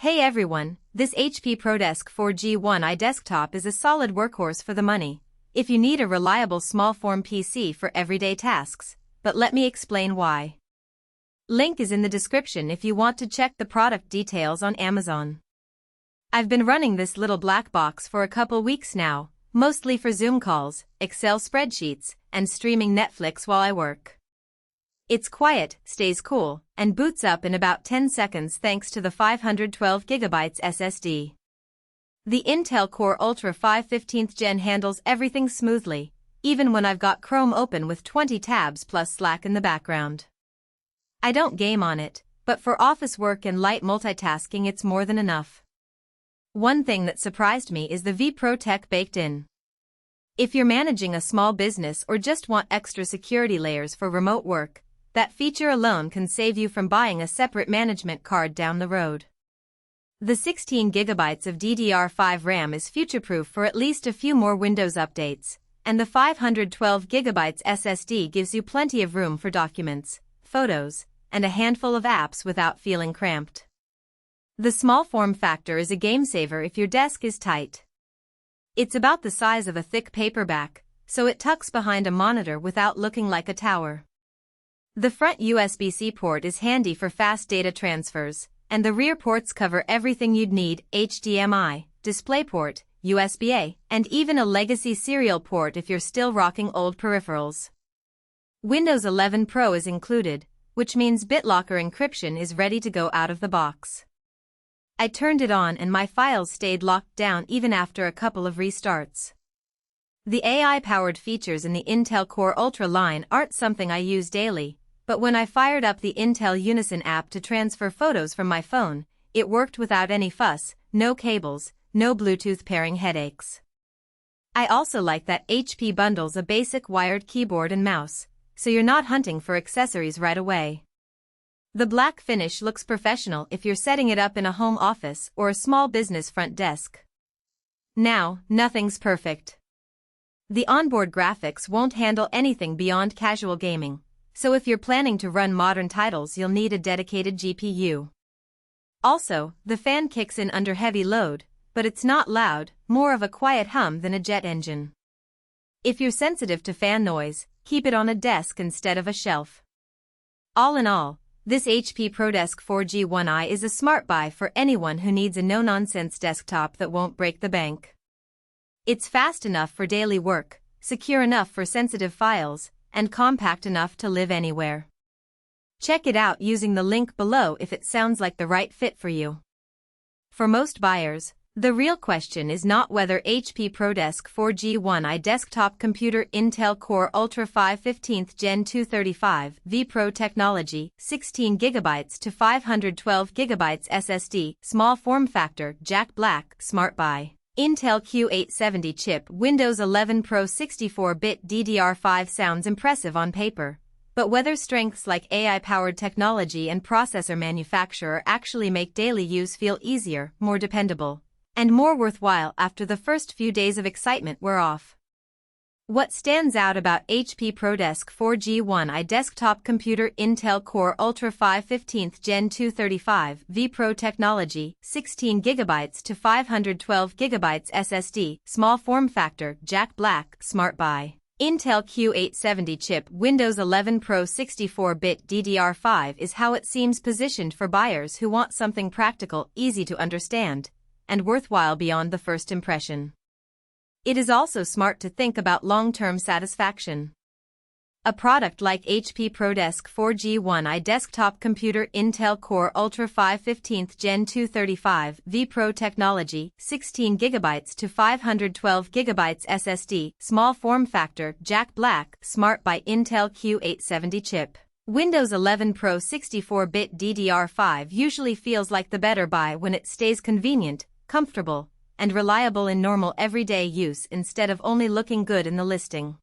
Hey everyone, this HP ProDesk 4G1i Desktop is a solid workhorse for the money, if you need a reliable small-form PC for everyday tasks, but let me explain why. Link is in the description if you want to check the product details on Amazon. I've been running this little black box for a couple weeks now, mostly for Zoom calls, Excel spreadsheets, and streaming Netflix while I work. It's quiet, stays cool, and boots up in about 10 seconds thanks to the 512GB SSD. The Intel Core Ultra 5 15th Gen handles everything smoothly, even when I've got Chrome open with 20 tabs plus Slack in the background. I don't game on it, but for office work and light multitasking it's more than enough. One thing that surprised me is the vPro tech baked in. If you're managing a small business or just want extra security layers for remote work, that feature alone can save you from buying a separate management card down the road. The 16GB of DDR5 RAM is future-proof for at least a few more Windows updates, and the 512GB SSD gives you plenty of room for documents, photos, and a handful of apps without feeling cramped. The small form factor is a game-saver if your desk is tight. It's about the size of a thick paperback, so it tucks behind a monitor without looking like a tower. The front USB-C port is handy for fast data transfers, and the rear ports cover everything you'd need: HDMI, DisplayPort, USB-A, and even a legacy serial port if you're still rocking old peripherals. Windows 11 Pro is included, which means BitLocker encryption is ready to go out of the box. I turned it on and my files stayed locked down even after a couple of restarts. The AI-powered features in the Intel Core Ultra line aren't something I use daily, but when I fired up the Intel Unison app to transfer photos from my phone, it worked without any fuss, no cables, no Bluetooth pairing headaches. I also like that HP bundles a basic wired keyboard and mouse, so you're not hunting for accessories right away. The black finish looks professional if you're setting it up in a home office or a small business front desk. Now, nothing's perfect. The onboard graphics won't handle anything beyond casual gaming, so if you're planning to run modern titles you'll need a dedicated GPU. Also, the fan kicks in under heavy load, but it's not loud, more of a quiet hum than a jet engine. If you're sensitive to fan noise, keep it on a desk instead of a shelf. All in all, this HP ProDesk 4G1i is a smart buy for anyone who needs a no-nonsense desktop that won't break the bank. It's fast enough for daily work, secure enough for sensitive files, and compact enough to live anywhere. Check it out using the link below if it sounds like the right fit for you. For most buyers, the real question is not whether HP ProDesk 4G1i Desktop Computer Intel Core Ultra 5 15th Gen 235 vPro technology, 16GB to 512GB SSD, small form factor, Jack Black, Smart Buy. Intel Q870 chip, Windows 11 Pro 64-bit DDR5 sounds impressive on paper, but whether strengths like AI-powered technology and processor manufacturer actually make daily use feel easier, more dependable, and more worthwhile after the first few days of excitement wear off. What stands out about HP ProDesk 4G1i Desktop Computer Intel Core Ultra 5 15th Gen 235 vPro technology, 16GB to 512GB SSD, small form factor, Jack Black, Smart Buy. Intel Q870 chip, Windows 11 Pro 64-bit DDR5 is how it seems positioned for buyers who want something practical, easy to understand, and worthwhile beyond the first impression. It is also smart to think about long-term satisfaction. A product like HP ProDesk 4G1i Desktop Computer Intel Core Ultra 5 15th Gen 235 vPro technology, 16GB to 512GB SSD, small form factor, Jack Black, Smart Buy. Intel Q870 chip. Windows 11 Pro 64-bit DDR5 usually feels like the better buy when it stays convenient, comfortable, and reliable in normal everyday use instead of only looking good in the listing.